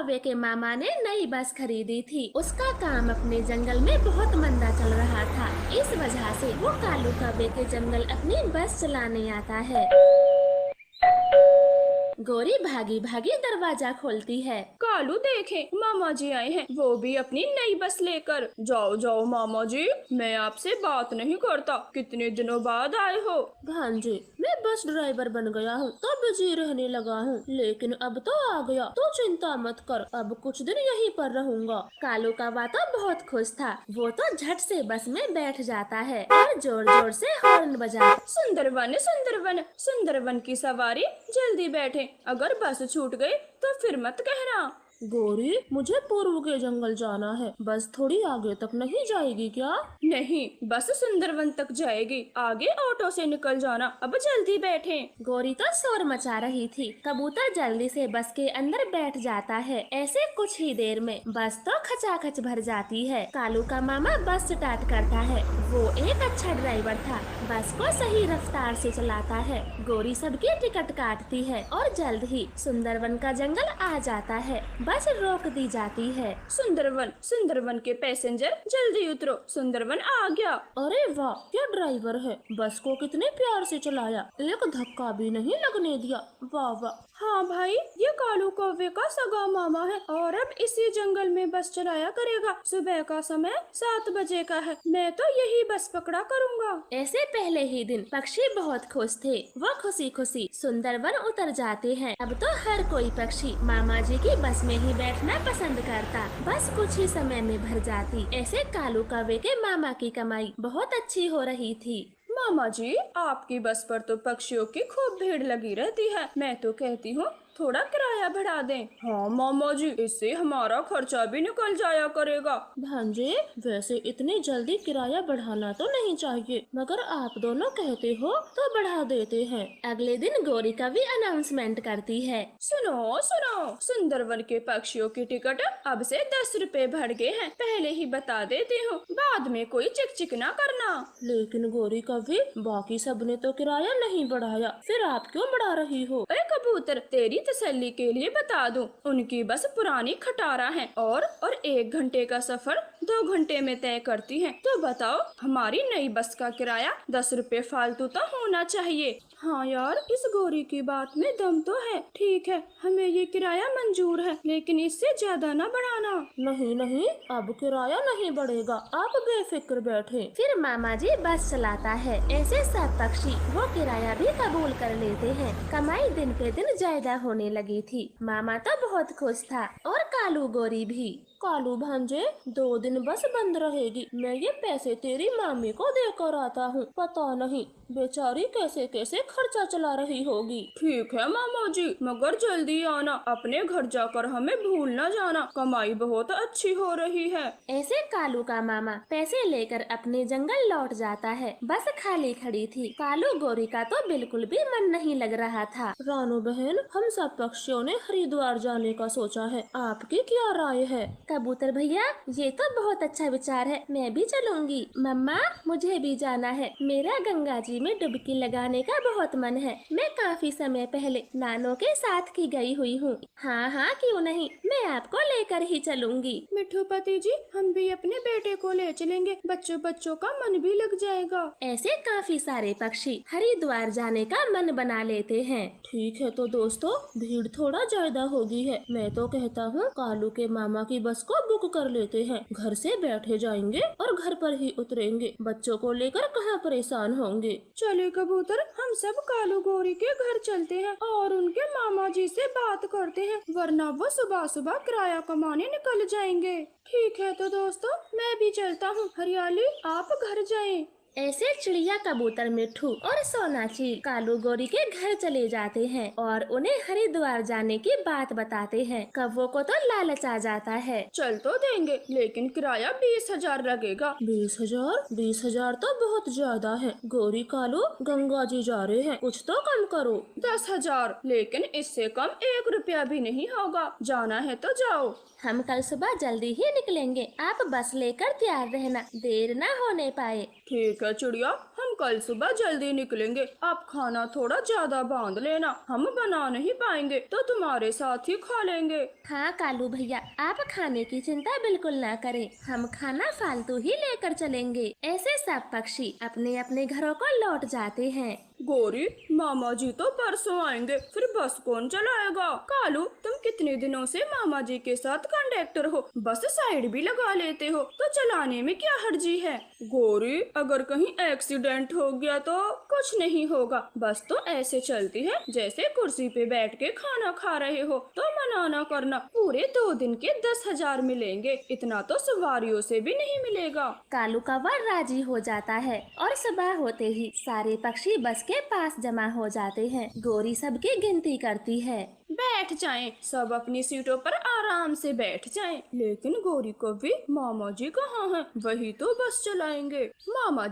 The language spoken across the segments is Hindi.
कौवे के मामा ने नई बस खरीदी थी। उसका काम अपने जंगल में बहुत मंदा चल रहा था। इस वजह से वो कालू कौवे के जंगल अपनी बस चलाने आता है। गोरी भागी भागी दरवाजा खोलती है। कालू देखे मामा जी आए हैं, वो भी अपनी नई बस लेकर। जाओ जाओ मामा जी, मैं आपसे बात नहीं करता, कितने दिनों बाद आए हो। भांजे, मैं बस ड्राइवर बन गया हूँ तो बिजी रहने लगा हूँ, लेकिन अब तो आ गया तो चिंता मत कर, अब कुछ दिन यहीं पर रहूंगा। कालू कौवा तो बहुत खुश था। वो तो झट से बस में बैठ जाता है और जोर जोर से हॉर्न बजाता। सुंदरवन सुंदरवन सुंदरवन की सवारी, जल्दी बैठे, अगर बस छूट गई तो फिर मत कहना। गोरी, मुझे पूर्व के जंगल जाना है, बस थोड़ी आगे तक नहीं जाएगी क्या? नहीं, बस सुंदरवन तक जाएगी, आगे ऑटो से निकल जाना, अब जल्दी बैठे। गोरी तो शोर मचा रही थी। कबूतर जल्दी से बस के अंदर बैठ जाता है। ऐसे कुछ ही देर में बस तो खचाखच भर जाती है। कालू का मामा बस स्टार्ट करता है। वो एक अच्छा ड्राइवर था, बस को सही रफ्तार से चलाता है। गोरी सबकी टिकट काटती है और जल्द ही सुंदरवन का जंगल आ जाता है। बस रोक दी जाती है। सुंदरवन सुंदरवन के पैसेंजर जल्दी उतरो, सुंदरवन आ गया। अरे वाह, क्या ड्राइवर है, बस को कितने प्यार से चलाया, एक धक्का भी नहीं लगने दिया। वाह वाह। हाँ भाई, ये कालू कौवे का सगा मामा है और अब इसी जंगल में बस चलाया करेगा। सुबह का समय 7 बजे का है, मैं तो यही बस पकड़ा करूँगा। ऐसे पहले ही दिन पक्षी बहुत खुश थे। वो खुशी खुशी सुंदरवन उतर जाते हैं। अब तो हर कोई पक्षी मामा जी की बस में ही बैठना पसंद करता। बस कुछ ही समय में भर जाती। ऐसे कालू कौवे के मामा की कमाई बहुत अच्छी हो रही थी। मामा जी, आपकी बस पर तो पक्षियों की खूब भीड़ लगी रहती है, मैं तो कहती हूँ थोड़ा किराया बढ़ा दें। हाँ मामा जी, इससे हमारा खर्चा भी निकल जाया करेगा। भांजे, वैसे इतनी जल्दी किराया बढ़ाना तो नहीं चाहिए, मगर आप दोनों कहते हो तो बढ़ा देते हैं। अगले दिन गौरी का भी अनाउंसमेंट करती है। सुनो सुनो, सुंदरवन के पक्षियों की टिकट अब से 10 रुपए बढ़ गए हैं, पहले ही बता देती हूँ, बाद में कोई चिक ना करना। लेकिन गौरी कभी बाकी सब ने तो किराया नहीं बढ़ाया, फिर आप क्यों बढ़ा रही हो? अरे कबूतर, तेरी तसल्ली के लिए बता दूं, उनकी बस पुरानी खटारा है और 1 घंटे का सफर 2 घंटे में तय करती है। तो बताओ, हमारी नई बस का किराया 10 रुपए फालतू तो होना चाहिए। हाँ यार, इस गोरी की बात में दम तो है। ठीक है, हमें ये किराया मंजूर है, लेकिन इससे ज्यादा ना बढ़ाना। नहीं नहीं, अब किराया नहीं बढ़ेगा, आप बेफिक्र बैठे। फिर मामा जी बस चलाता है। ऐसे सब पक्षी वो किराया भी कबूल कर लेते हैं। कमाई दिन पे दिन ज्यादा होने लगी थी। मामा तो बहुत खुश था और कालू गोरी भी। कालू भांजे, 2 दिन बस बंद रहेगी, मैं ये पैसे तेरी मामी को देकर आता हूँ। पता नहीं बेचारी कैसे कैसे खर्चा चला रही होगी। ठीक है मामा जी, मगर जल्दी आना, अपने घर जाकर हमें भूल न जाना, कमाई बहुत अच्छी हो रही है। ऐसे कालू का मामा पैसे लेकर अपने जंगल लौट जाता है। बस खाली खड़ी थी। कालू गोरी का तो बिल्कुल भी मन नहीं लग रहा था। रानू बहन, हम सब पक्षियों ने हरिद्वार जाने का सोचा है, आपकी क्या राय है? कबूतर भैया, ये तो बहुत अच्छा विचार है, मैं भी चलूंगी। मम्मा, मुझे भी जाना है, मेरा गंगा जी में डुबकी लगाने का बहुत मन है। मैं काफी समय पहले नानों के साथ की गई हुई हूँ। हाँ हाँ, क्यों नहीं, मैं आपको लेकर ही चलूंगी। मिठू पति जी, हम भी अपने बेटे को ले चलेंगे, बच्चों बच्चों का मन भी लग जाएगा। ऐसे काफी सारे पक्षी हरिद्वार जाने का मन बना लेते हैं। ठीक है तो दोस्तों, भीड़ थोड़ा ज्यादा होगी है, मैं तो कहता हूँ कालू के मामा की बस को बुक कर लेते हैं। घर से बैठे जाएंगे और घर पर ही उतरेंगे, बच्चों को लेकर कहाँ परेशान होंगे। चले कबूतर, हम सब कालू गोरी के घर चलते हैं और उनके मामा जी से बात करते हैं, वरना वो सुबह सुबह किराया कमाने निकल जाएंगे। ठीक है तो दोस्तों, मैं भी चलता हूँ। हरियाली, आप घर जाएं। ऐसे चिड़िया, कबूतर, मिट्ठू और सोनाची कालू गोरी के घर चले जाते हैं और उन्हें हरिद्वार जाने की बात बताते हैं। कौवों को तो लालच आ जाता है। चल तो देंगे, लेकिन किराया 20,000 लगेगा। 20,000? 20,000 तो बहुत ज्यादा है। गोरी, कालू गंगा जी जा रहे हैं, कुछ तो कम करो। 10,000, लेकिन इससे कम 1 रुपया भी नहीं होगा। जाना है तो जाओ। हम कल सुबह जल्दी ही निकलेंगे, आप बस लेकर तैयार रहना, देर न होने पाए। ठीक है चिड़िया, हम कल सुबह जल्दी निकलेंगे। आप खाना थोड़ा ज्यादा बांध लेना, हम बना नहीं पाएंगे तो तुम्हारे साथ ही खा लेंगे। हाँ कालू भैया, आप खाने की चिंता बिल्कुल ना करें, हम खाना फालतू ही लेकर चलेंगे। ऐसे सब पक्षी अपने अपने घरों को लौट जाते हैं। गौरी, मामा जी तो परसों आएंगे, फिर बस कौन चलाएगा? कालू, तुम कितने दिनों से मामा जी के साथ कंडक्टर हो, बस साइड भी लगा लेते हो, तो चलाने में क्या हर्जी है? गौरी, अगर कहीं एक्सीडेंट हो गया तो? कुछ नहीं होगा, बस तो ऐसे चलती है जैसे कुर्सी पे बैठ के खाना खा रहे हो। तो मना ना करना, पूरे 2 दिन के 10,000 मिलेंगे, इतना तो सवारियों से भी नहीं मिलेगा। कालू कौवा राजी हो जाता है और सुबह होते ही सारे पक्षी बस के पास जमा हो जाते हैं। गोरी सबकी गिनती करती है। बैठ जाएं, सब अपनी सीटों पर आराम से बैठ जाएं। लेकिन गौरी कभी, मामा जी कहाँ हैं? वही तो बस चलाएंगे। मामा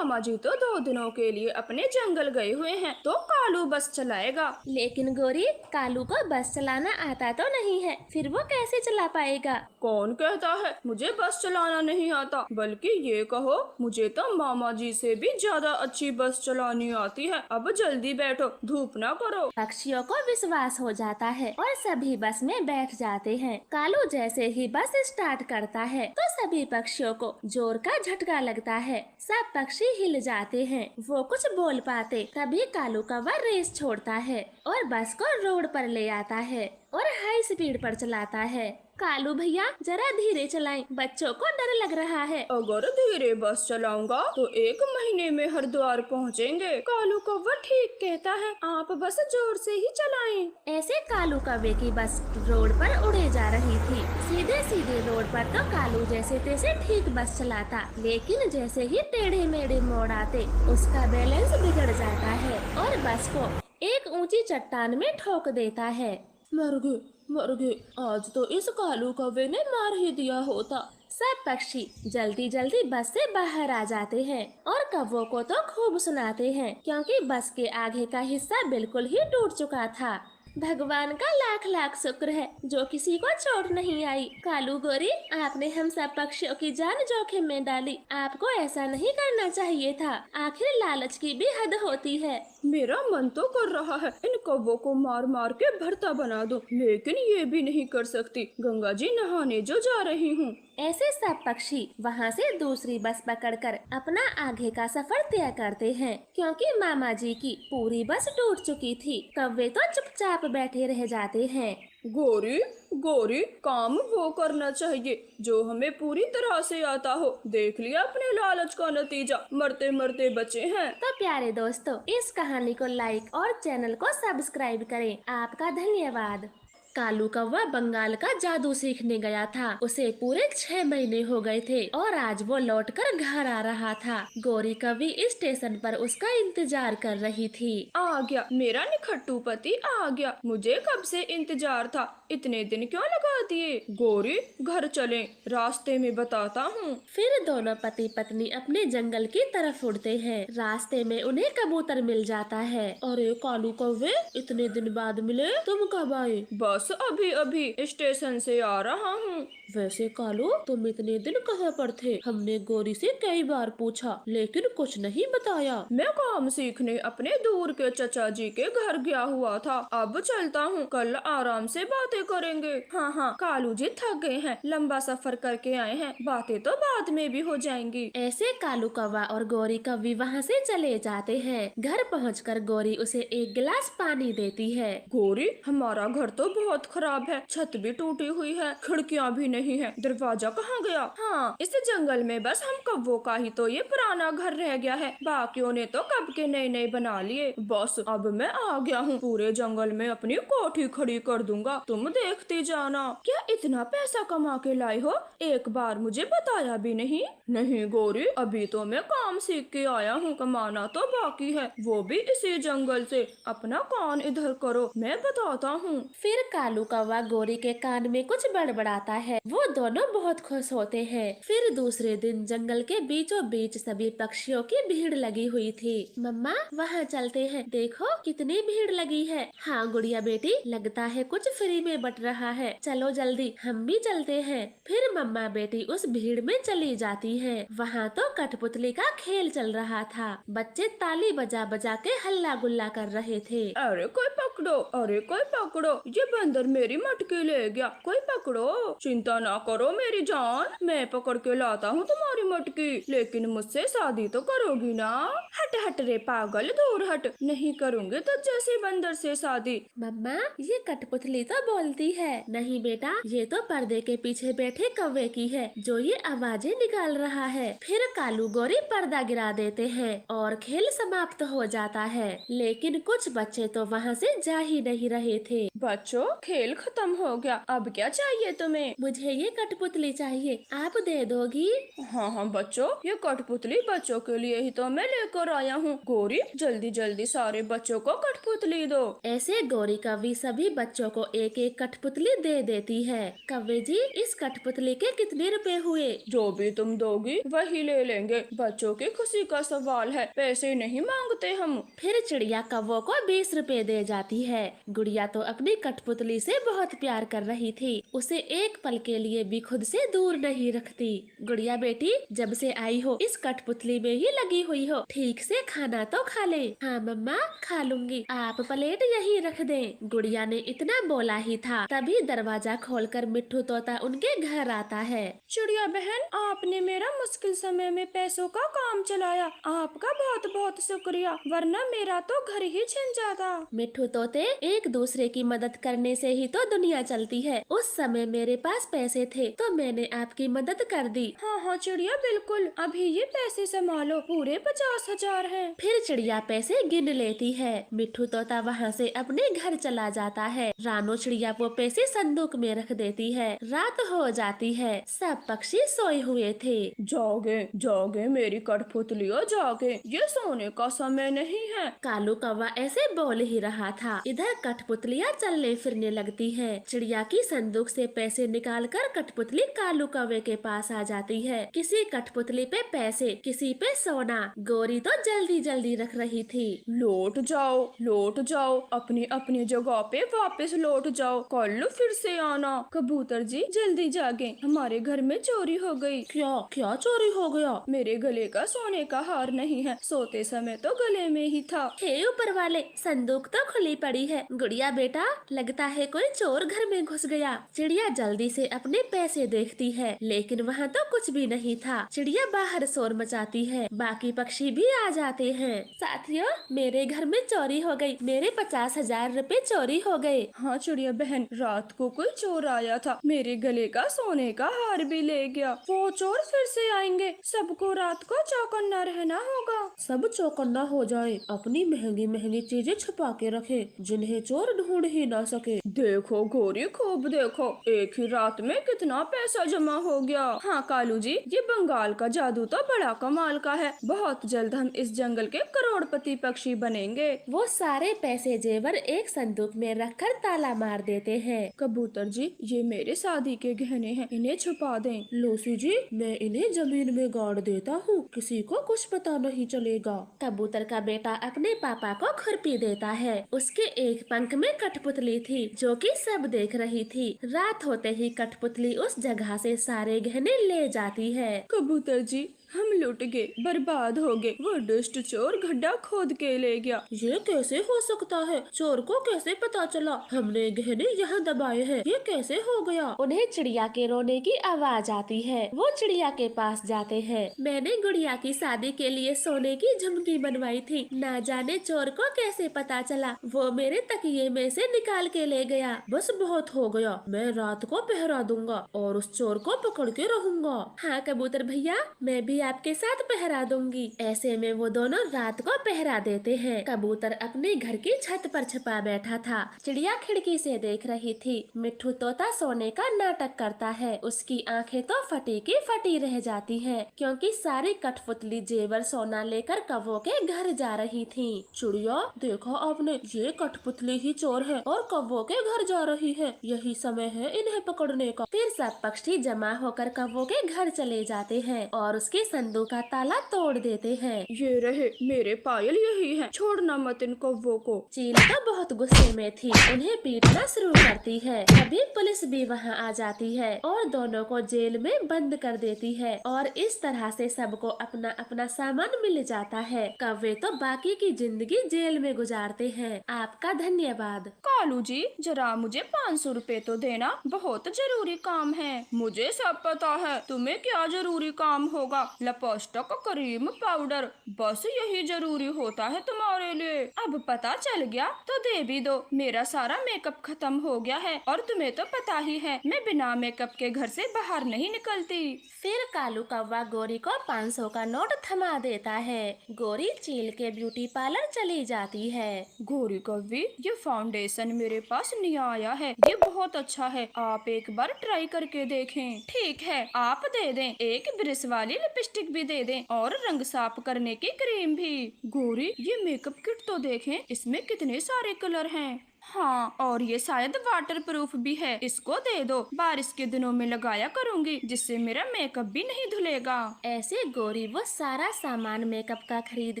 जी तो 2 दिनों के लिए अपने जंगल गए हुए हैं, तो कालू बस चलाएगा। लेकिन गोरी, कालू को बस चलाना आता तो नहीं है, फिर वो कैसे चला पाएगा? कौन कहता है मुझे बस चलाना नहीं आता? बल्कि ये कहो, मुझे तो मामा जी से भी ज्यादा अच्छी बस चलानी आती है। अब जल्दी बैठो, धूप ना करो। पक्षियों को विश्वास हो जाता है और सभी बस में बैठ जाते हैं। कालू जैसे ही बस स्टार्ट करता है तो सभी पक्षियों को जोर का झटका लगता है। सब पक्षी हिल जाते हैं। वो कुछ बोल पाते तभी कालू कौवा रेस छोड़ता है और बस को रोड पर ले आता है और हाई स्पीड पर चलाता है। कालू भैया, जरा धीरे चलाएं, बच्चों को डर लग रहा है। अगर धीरे बस चलाऊंगा तो 1 महीने में हरिद्वार पहुँचेंगे। कालू कौवा ठीक कहता है, आप बस जोर से ही चलाएं। ऐसे कालू कौवे की बस रोड पर उड़े जा रही थी। सीधे सीधे रोड पर तो कालू जैसे तैसे ठीक बस चलाता, लेकिन जैसे ही टेढ़े मेढ़े मोड़ आते उसका बैलेंस बिगड़ जाता है और बस को एक ऊंची चट्टान में ठोक देता है। मर गए, आज तो इस कालू कौवे ने मार ही दिया होता। सब पक्षी जल्दी जल्दी बस से बाहर आ जाते हैं और कौवों को तो खूब सुनाते हैं, क्योंकि बस के आगे का हिस्सा बिल्कुल ही टूट चुका था। भगवान का लाख लाख शुक्र है जो किसी को चोट नहीं आई। कालू गोरी, आपने हम सब पक्षियों की जान जोखिम में डाली। आपको ऐसा नहीं करना चाहिए था, आखिर लालच की भी हद होती है। मेरा मन तो कर रहा है इन कौवों को मार मार के भरता बना दूं, लेकिन ये भी नहीं कर सकती। गंगा जी नहाने जो जा रही हूँ। ऐसे सब पक्षी वहाँ से दूसरी बस पकड़कर अपना आगे का सफर तय करते हैं, क्योंकि मामा जी की पूरी बस टूट चुकी थी। कौवे तो चुपचाप बैठे रह जाते हैं। गौरी, काम वो करना चाहिए जो हमें पूरी तरह से आता हो। देख लिया अपने लालच का नतीजा, मरते मरते बचे हैं। तो प्यारे दोस्तों, इस कहानी को लाइक और चैनल को सब्सक्राइब करें। आपका धन्यवाद। कालू कौवा बंगाल का जादू सीखने गया था। उसे पूरे 6 महीने हो गए थे और आज वो लौटकर घर आ रहा था। गौरी कवि स्टेशन पर उसका इंतजार कर रही थी। आ गया, मेरा निखट्टू पति आ गया। मुझे कब से इंतजार था, इतने दिन क्यों लगा दिए? गौरी, घर चलें, रास्ते में बताता हूँ। फिर दोनों पति पत्नी अपने जंगल की तरफ उड़ते हैं। रास्ते में उन्हें कबूतर मिल जाता है। अरे कालू कौवे, इतने दिन बाद मिले, तुम कब आए? बस अभी अभी स्टेशन से आ रहा हूँ। वैसे कालू, तुम इतने दिन कहाँ पर थे? हमने गौरी से कई बार पूछा, लेकिन कुछ नहीं बताया। मैं काम सीखने अपने दूर के चचा जी के घर गया हुआ था। अब चलता हूँ, कल आराम से बातें करेंगे। हाँ, कालू जी थक गए हैं, लंबा सफर करके आए हैं, बातें तो बाद में भी हो जाएंगी। ऐसे कालू कौवा और गौरी कवि वहाँ से चले जाते हैं। घर पहुँचकर गौरी उसे एक गिलास पानी देती है। गौरी, हमारा घर तो बहुत खराब है, छत भी टूटी हुई है, खिड़कियाँ भी नहीं है, दरवाजा कहाँ गया? हाँ, इस जंगल में बस हम कौवों का ही तो ये पुराना घर रह गया है, बाकियों ने तो कब के नए नए बना लिए। बस अब मैं आ गया हूँ, पूरे जंगल में अपनी कोठी खड़ी कर दूंगा, तुम देखती जाना। क्या इतना पैसा कमा के लाई हो? एक बार मुझे बताया भी नहीं। नहीं गौरी, अभी तो मैं काम सीख के आया हूँ, कमाना तो बाकी है, वो भी इसी जंगल से। अपना कान इधर करो, मैं बताता हूँ। फिर कालू कौवा गौरी के कान में कुछ बड़बड़ाता है। वो दोनों बहुत खुश होते हैं। फिर दूसरे दिन जंगल के बीचों बीच सभी पक्षियों की भीड़ लगी हुई थी। मम्मा, वहाँ चलते हैं, देखो कितनी भीड़ लगी है। हाँ गुड़िया बेटी, लगता है कुछ फ्री में बट रहा है, चलो चलो जल्दी, हम भी चलते हैं। फिर मम्मा बेटी उस भीड़ में चली जाती है। वहाँ तो कठपुतली का खेल चल रहा था। बच्चे ताली बजा बजा के हल्ला गुल्ला कर रहे थे। अरे कोई पकड़ो, अरे कोई पकड़ो, ये बंदर मेरी मटकी ले गया, कोई पकड़ो। चिंता ना करो मेरी जान, मैं पकड़ के लाता हूँ तुम्हारी मटकी, लेकिन मुझसे शादी तो करोगी ना? हट हट रे पागल, दूर हट, नहीं करूँगी तो जैसे बंदर से शादी। मम्मा ये कठपुतली तो बोलती है। नहीं बेटा, ये तो पर्दे के पीछे बैठे कौवे की है जो ये आवाजें निकाल रहा है। फिर कालू गोरी पर्दा गिरा देते हैं और खेल समाप्त हो जाता है। लेकिन कुछ बच्चे तो वहाँ से जा ही नहीं रहे थे। बच्चों खेल खत्म हो गया, अब क्या चाहिए तुम्हें? मुझे ये कठपुतली चाहिए, आप दे दोगी? हाँ हाँ बच्चों, ये कठपुतली बच्चों के लिए ही तो मैं लेकर आया हूँ। गोरी जल्दी जल्दी सारे बच्चों को कठपुतली दो। ऐसे गौरी कौवी सभी बच्चों को एक एक कठपुतली दे देती है। कौवे जी, इस कठपुतली के कितने रुपए हुए? जो भी तुम दोगी वही ले लेंगे, बच्चों की खुशी का सवाल है, पैसे नहीं मांगते हम। फिर चिड़िया कौवों को 20 रुपए दे जाती है। गुड़िया तो अपनी कठपुतली से बहुत प्यार कर रही थी, उसे एक पल के लिए भी खुद से दूर नहीं रखती। गुड़िया बेटी, जब से आई हो इस कठपुतली में ही लगी हुई हो, ठीक से खाना तो खा ले। हाँ मम्मा, खा लूंगी, आप प्लेट यहीं रख दें। गुड़िया ने इतना बोला ही था, तभी दरवाजा खोलकर मिट्ठू तोता उनके घर आता है। चिड़िया बहन, आपने मेरा मुश्किल समय में पैसों का काम चलाया, आपका बहुत बहुत शुक्रिया, वरना मेरा तो घर ही छिन जाता। मिट्ठू तोते, एक दूसरे की मदद करने से ही तो दुनिया चलती है। उस समय मेरे पास पैसे थे तो मैंने आपकी मदद कर दी। हाँ हाँ चिड़िया बिल्कुल, अभी ये पैसे संभालो, पूरे 50,000 हैं। फिर चिड़िया पैसे गिन लेती है। मिट्ठू तोता वहाँ से अपने घर चला जाता है। रानो चिड़िया वो पैसे संदूक में रख देती है। रात हो जाती है, सब पक्षी सोए हुए थे। जागे जागे मेरी कठपुतलियों जागे, ये सोने का समय नहीं है। कालू कौवा ऐसे बोल ही रहा था, इधर कठपुतलियाँ चलने फिरने लगती हैं। चिड़िया की संदूक से पैसे निकालकर कठपुतली कालू कौवे के पास आ जाती है। किसी कठपुतली पे पैसे, किसी पे सोना। गोरी तो जल्दी जल्दी रख रही थी। लौट जाओ, अपनी अपनी जगह पे वापस लौट जाओ, कल फिर से आना। कबूतर जी जल्दी जागे, हमारे घर में चोरी हो गई। क्या क्या चोरी हो गया? मेरे गले का सोने का हार नहीं है, सोते समय तो गले में ही था। हे ऊपर वाले, संदूक तो खुली पड़ी है। गुड़िया बेटा, लगता है कोई चोर घर में घुस गया। चिड़िया जल्दी से अपने पैसे देखती है, लेकिन वहाँ तो कुछ भी नहीं था। चिड़िया बाहर शोर मचाती है, बाकी पक्षी भी आ जाते हैं। साथियों, मेरे घर में चोरी हो गई, मेरे 50,000 रुपए चोरी हो गए। हाँ चिड़िया बहन, रात को कोई चोर आया था, मेरे गले का सोने का हार भी ले गया। वो चोर फिर से आएंगे, सबको रात को चौकन्ना रहना होगा। सब चौकन्ना हो जाए, अपनी महंगी महंगी चीजें छुपा के रखे, जिन्हें चोर ढूंढ ही ना सके। देखो गोरी, खूब देखो, एक ही रात में कितना पैसा जमा हो गया। हाँ कालू जी, ये बंगाल का जादू तो बड़ा कमाल का है, बहुत जल्द हम इस जंगल के करोड़पति पक्षी बनेंगे। वो सारे पैसे जेवर एक संदूक में रखकर ताला मार देते हैं। कबूतर जी, ये मेरे शादी के गहने हैं, इन्हें छुपा दें। लूसी जी, मैं इन्हें जमीन में गाड़ देता हूँ, किसी को कुछ पता नहीं चलेगा। कबूतर का बेटा अपने पापा को खुरपी देता है। उसके एक पंख में कठपुतली थी जो कि सब देख रही थी। रात होते ही कठपुतली उस जगह से सारे गहने ले जाती है। कबूतर जी, हम लुट गए, बर्बाद हो गए, वो दुष्ट चोर गड्ढा खोद के ले गया। ये कैसे हो सकता है? चोर को कैसे पता चला? हमने गहने यहाँ दबाए हैं, ये कैसे हो गया? उन्हें चिड़िया के रोने की आवाज आती है। वो चिड़िया के पास जाते हैं। मैंने गुड़िया की शादी के लिए सोने की झुमकी बनवाई थी, ना जाने चोर को कैसे पता चला, वो मेरे तकिए में से निकाल के ले गया। बस बहुत हो गया, मैं रात को पहरा दूंगा और उस चोर को पकड़ के रहूंगा। हाँ कबूतर भैया, मैं भी आपके साथ पहरा दूंगी। ऐसे में वो दोनों रात को पहरा देते हैं। कबूतर अपने घर की छत पर छुपा बैठा था, चिड़िया खिड़की से देख रही थी। मिट्ठू तोता सोने का नाटक करता है, उसकी आंखें तो फटी की फटी रह जाती हैं, क्योंकि सारी कठपुतली जेवर सोना लेकर कौवों के घर जा रही थी। चिड़िया, देखा आपने, ये कठपुतली ही चोर है और कौवों के घर जा रही है, यही समय है इन्हें पकड़ने का। फिर सब पक्षी जमा होकर कौवों के घर चले जाते हैं और उसके संदूक का ताला तोड़ देते हैं। ये रहे मेरे पायल, यही है, छोड़ना मत इन कौवों को। चील तो बहुत गुस्से में थी, उन्हें पीटना शुरू करती है। तभी पुलिस भी वहाँ आ जाती है और दोनों को जेल में बंद कर देती है और इस तरह से सबको अपना अपना सामान मिल जाता है। कौवे तो बाकी की जिंदगी जेल में गुजारते हैं। आपका धन्यवाद। कालू जी, जरा मुझे 500 रुपए तो देना, बहुत जरूरी काम है। मुझे सब पता है, तुम्हें क्या जरूरी काम होगा। लिपस्टिक, क्रीम, पाउडर, बस यही जरूरी होता है तुम्हारे लिए। अब पता चल गया तो दे भी दो, मेरा सारा मेकअप खत्म हो गया है और तुम्हें तो पता ही है मैं बिना मेकअप के घर से बाहर नहीं निकलती। फिर कालू कौवा गोरी को 500 का नोट थमा देता है। गोरी चील के ब्यूटी पार्लर चली जाती है। गोरी कव्वी, ये फाउंडेशन मेरे पास नहीं आया है, ये बहुत अच्छा है, आप एक बार ट्राई करके देखें। ठीक है, आप दे दें, एक ब्रश वाली लिपस्टिक भी दे दें और रंग साफ करने की क्रीम भी। गोरी, ये मेकअप किट तो देखें, इसमें कितने सारे कलर हैं। हाँ, और ये शायद वाटर प्रूफ भी है, इसको दे दो, बारिश के दिनों में लगाया करूँगी, जिससे मेरा मेकअप भी नहीं धुलेगा। ऐसे गोरी वो सारा सामान मेकअप का खरीद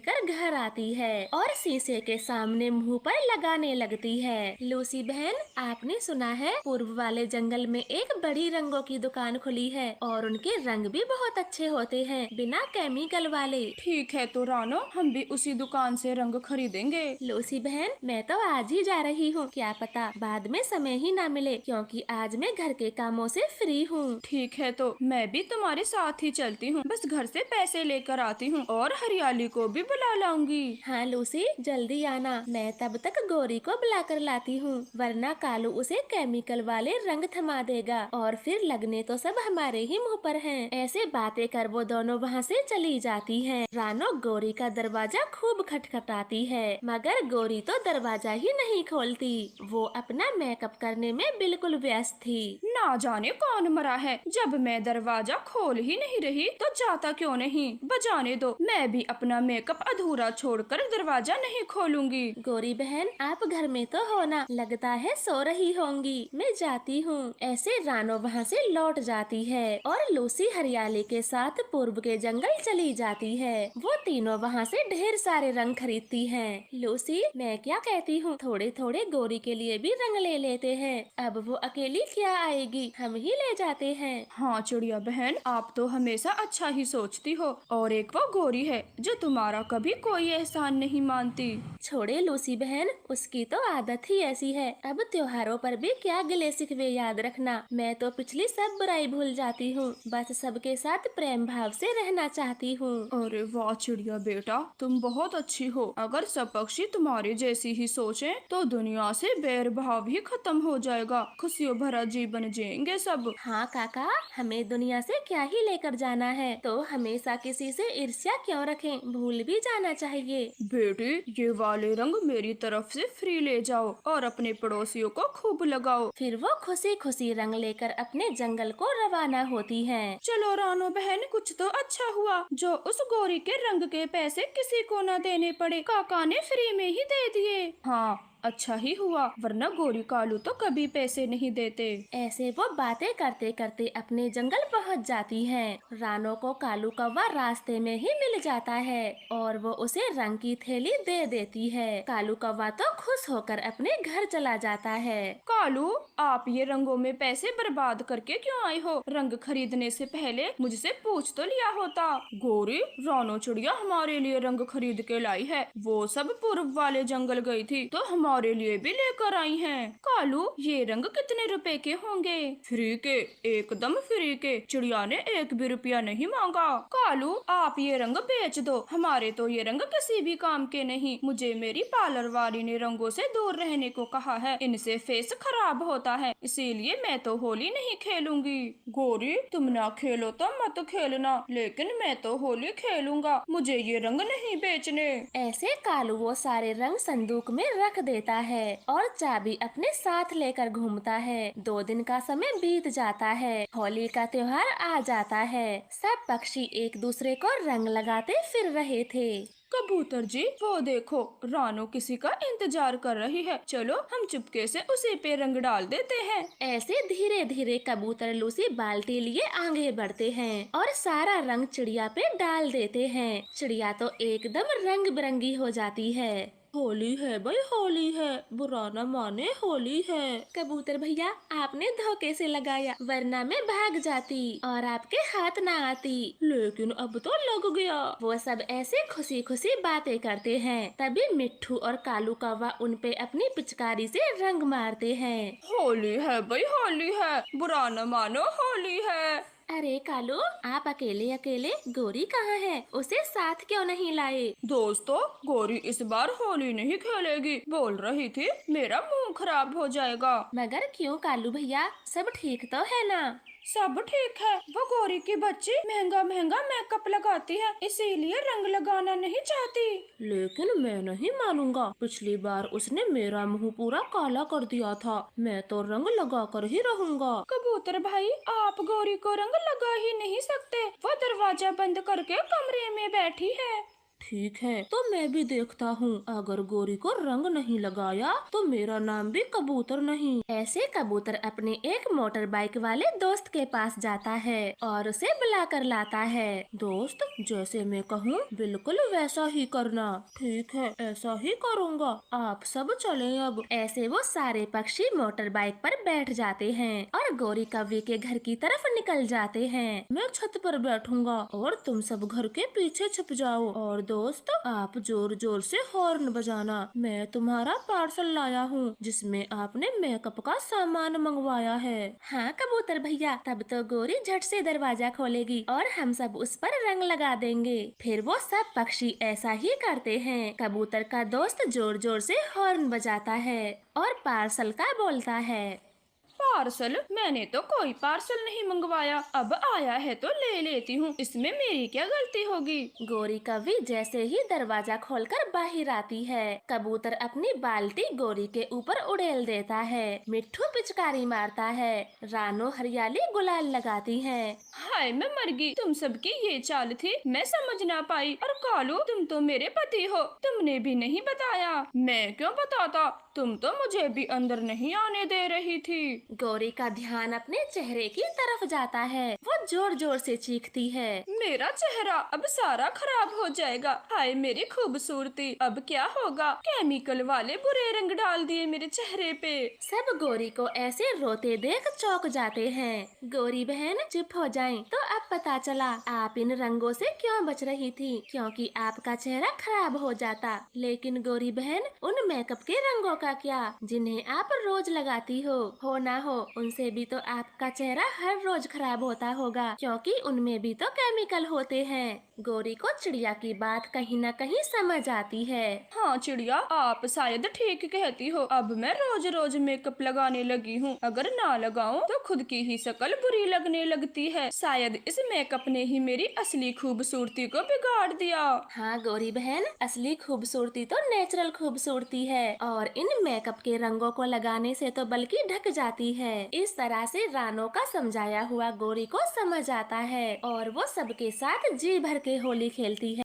कर घर आती है और शीशे के सामने मुंह पर लगाने लगती है। लूसी बहन, आपने सुना है पूर्व वाले जंगल में एक बड़ी रंगों की दुकान खुली है और उनके रंग भी बहुत अच्छे होते हैं, बिना केमिकल वाले। ठीक है तो रानो, हम भी उसी दुकान से रंग खरीदेंगे। लूसी बहन, मैं तो आज ही जा रही हूँ, क्या पता बाद में समय ही ना मिले, क्योंकि आज मैं घर के कामों से फ्री हूँ। ठीक है तो मैं भी तुम्हारे साथ ही चलती हूँ, बस घर से पैसे लेकर आती हूँ और हरियाली को भी बुला लाऊंगी। हाँ लूसी, जल्दी आना, मैं तब तक गोरी को बुला कर लाती हूँ, वरना कालू उसे केमिकल वाले रंग थमा देगा और फिर लगने तो सब हमारे ही मुँह पर हैं। ऐसे बातें कर वो दोनों वहाँ से चली जाती हैं। रानो गोरी का दरवाजा खूब खटखटाती है, मगर गोरी तो दरवाजा ही नहीं खोलती। वो अपना मेकअप करने में बिल्कुल व्यस्त थी। ना जाने कौन मरा है, जब मैं दरवाजा खोल ही नहीं रही तो जाता क्यों नहीं, बजाने दो, मैं भी अपना मेकअप अधूरा छोड़कर दरवाजा नहीं खोलूंगी। गोरी बहन, आप घर में तो हो ना, लगता है सो रही होंगी, मैं जाती हूँ। ऐसे रानो वहाँ से लौट जाती है और लूसी हरियाली के साथ पूर्व के जंगल चली जाती है। वो तीनों वहाँ से ढेर सारे रंग खरीदती हैं। लूसी, मैं क्या कहती हूँ, थोड़े थोड़े गोरी के लिए भी रंग ले लेते हैं, अब वो अकेली क्या आएगी, हम ही ले जाते हैं। हाँ चिड़िया बहन, आप तो हमेशा अच्छा ही सोचती हो, और एक वो गोरी है जो तुम्हारा कभी कोई एहसान नहीं मानती। छोड़े लूसी बहन, उसकी तो आदत ही ऐसी है। अब त्योहारों पर भी क्या गिले शिकवे याद रखना, मैं तो पिछली सब बुराई भूल जाती हूँ, बस सबके साथ प्रेम भाव से रहना चाहती हूँ। अरे वाह चिड़िया बेटा, तुम बहुत अच्छी हो। अगर सब पक्षी तुम्हारे जैसी ही सोचें तो दुनिया से बैर भाव ही खत्म हो जाएगा, खुशियों भरा जीवन जिएंगे सब। हाँ काका, हमें दुनिया से क्या ही लेकर जाना है, तो हमेशा किसी से ईर्ष्या क्यों रखें, भूल भी जाना चाहिए। बेटी, ये वाले रंग मेरी तरफ से फ्री ले जाओ और अपने पड़ोसियों को खूब लगाओ। फिर वो खुशी खुशी रंग लेकर अपने जंगल को रवाना होती है। चलो रानो बहन, कुछ तो अच्छा हुआ जो उस गोरी के रंग के पैसे किसी को न देने पड़े, काका ने फ्री में ही दे दिए। हाँ, अच्छा ही हुआ, वरना गोरी कालू तो कभी पैसे नहीं देते। ऐसे वो बातें करते करते अपने जंगल पहुंच जाती हैं। रानो को कालू कौवा रास्ते में ही मिल जाता है और वो उसे रंग की थैली दे देती है। कालू कौवा तो खुश होकर अपने घर चला जाता है। कालू, आप ये रंगों में पैसे बर्बाद करके क्यों आई हो? रंग खरीदने से पहले मुझसे पूछ तो लिया होता। गोरी, रानो चिड़िया हमारे लिए रंग खरीद के लाई है, वो सब पूर्व वाले जंगल गई थी तो हमारे लिए भी लेकर आई हैं। कालू, ये रंग कितने रुपए के होंगे? फ्री के, एकदम फ्री के, चिड़िया ने एक भी रुपया नहीं मांगा। कालू, आप ये रंग बेच दो, हमारे तो ये रंग किसी भी काम के नहीं, मुझे मेरी पार्लर वाली ने रंगों से दूर रहने को कहा है, इनसे फेस खराब होता है, इसीलिए मैं तो होली नहीं खेलूंगी। गोरी, तुम ना खेलो तो मत खेलना, लेकिन मैं तो होली खेलूंगा, मुझे ये रंग नहीं बेचने। ऐसे कालू वो सारे रंग संदूक में रख देता है और चाबी अपने साथ लेकर घूमता है। 2 दिन का समय बीत जाता है, होली का त्योहार आ जाता है। सब पक्षी एक दूसरे को रंग लगाते फिर रहे थे। कबूतर जी वो देखो, रानो किसी का इंतजार कर रही है। चलो हम चुपके से उसी पे रंग डाल देते हैं। ऐसे धीरे धीरे कबूतर लूसी बाल्टी लिए आगे बढ़ते हैं और सारा रंग चिड़िया पे डाल देते हैं। चिड़िया तो एकदम रंग बिरंगी हो जाती है। होली है भाई, होली है, बुरा न माने, होली है। कबूतर भैया, आपने धोखे से लगाया, वरना मैं भाग जाती और आपके हाथ ना आती। लेकिन अब तो लग गया। वो सब ऐसे खुशी खुशी बातें करते हैं। तभी मिट्ठू और कालू कौवा उन पे अपनी पिचकारी से रंग मारते हैं। होली है भाई, होली है, बुरा न मानो, होली है। अरे कालू, आप अकेले अकेले, गोरी कहाँ है? उसे साथ क्यों नहीं लाए? दोस्तों, गोरी इस बार होली नहीं खेलेगी, बोल रही थी मेरा मुंह खराब हो जाएगा। मगर क्यों कालू भैया, सब ठीक तो है ना? सब ठीक है। वो गोरी की बच्ची महंगा महंगा मेकअप लगाती है, इसीलिए रंग लगाना नहीं चाहती। लेकिन मैं नहीं मानूंगा, पिछली बार उसने मेरा मुंह पूरा काला कर दिया था। मैं तो रंग लगा कर ही रहूंगा। कबूतर भाई, आप गोरी को रंग लगा ही नहीं सकते, वो दरवाजा बंद करके कमरे में बैठी है। ठीक है, तो मैं भी देखता हूँ। अगर गोरी को रंग नहीं लगाया तो मेरा नाम भी कबूतर नहीं। ऐसे कबूतर अपने एक मोटर बाइक वाले दोस्त के पास जाता है और उसे बुला कर लाता है। दोस्त, जैसे मैं कहूँ बिल्कुल वैसा ही करना। ठीक है, ऐसा ही करूँगा। आप सब चलें अब। ऐसे वो सारे पक्षी मोटर बाइक पर बैठ जाते हैं और गोरी कौवे के घर की तरफ निकल जाते हैं। मैं छत पर बैठूंगा और तुम सब घर के पीछे छुप जाओ। और दोस्त, आप जोर जोर से हॉर्न बजाना। मैं तुम्हारा पार्सल लाया हूँ जिसमें आपने मेकअप का सामान मंगवाया है। हाँ कबूतर भैया, तब तो गोरी झट से दरवाजा खोलेगी और हम सब उस पर रंग लगा देंगे। फिर वो सब पक्षी ऐसा ही करते हैं। कबूतर का दोस्त जोर जोर से हॉर्न बजाता है और पार्सल का बोलता है। पार्सल? मैंने तो कोई पार्सल नहीं मंगवाया, अब आया है तो ले लेती हूँ, इसमें मेरी क्या गलती होगी। गोरी कौवी जैसे ही दरवाजा खोलकर बाहर आती है, कबूतर अपनी बाल्टी गोरी के ऊपर उड़ेल देता है। मिट्ठू पिचकारी मारता है, रानो हरियाली गुलाल लगाती है। हाय मैं मर गई, तुम सबकी ये चाल थी, मैं समझ ना पाई। और कालू, तुम तो मेरे पति हो, तुमने भी नहीं बताया। मैं क्यों बताता, तुम तो मुझे भी अंदर नहीं आने दे रही थी। गोरी का ध्यान अपने चेहरे की तरफ जाता है। वो जोर जोर से चीखती है। मेरा चेहरा अब सारा खराब हो जाएगा। हाय मेरी खूबसूरती, अब क्या होगा? केमिकल वाले बुरे रंग डाल दिए मेरे चेहरे पे। सब गोरी को ऐसे रोते देख चौंक जाते हैं। गोरी बहन चुप हो जाएं, तो अब पता चला आप इन रंगों से क्यों बच रही थी, क्योंकि आपका चेहरा खराब हो जाता। लेकिन गोरी बहन, उन मेकअप के रंगों का क्या, जिन्हें आप रोज लगाती हो ना हो, उनसे भी तो आपका चेहरा हर रोज खराब होता होगा, क्योंकि उनमें भी तो केमिकल होते हैं। गोरी को चिड़िया की बात कहीं न कहीं समझ आती है। हाँ चिड़िया, आप शायद ठीक कहती हो, अब मैं रोज रोज मेकअप लगाने लगी हूँ। अगर ना लगाऊं तो खुद की ही शक्ल बुरी लगने लगती है। शायद इस मेकअप ने ही मेरी असली खूबसूरती को बिगाड़ दिया। हाँ गोरी बहन, असली खूबसूरती तो नेचुरल खूबसूरती है और इन मेकअप के रंगों को लगाने से तो बल्कि ढक जाती है। इस तरह से रानो का समझाया हुआ गोरी को समझ आता है और वो सबके साथ जी भर के होली खेलती है।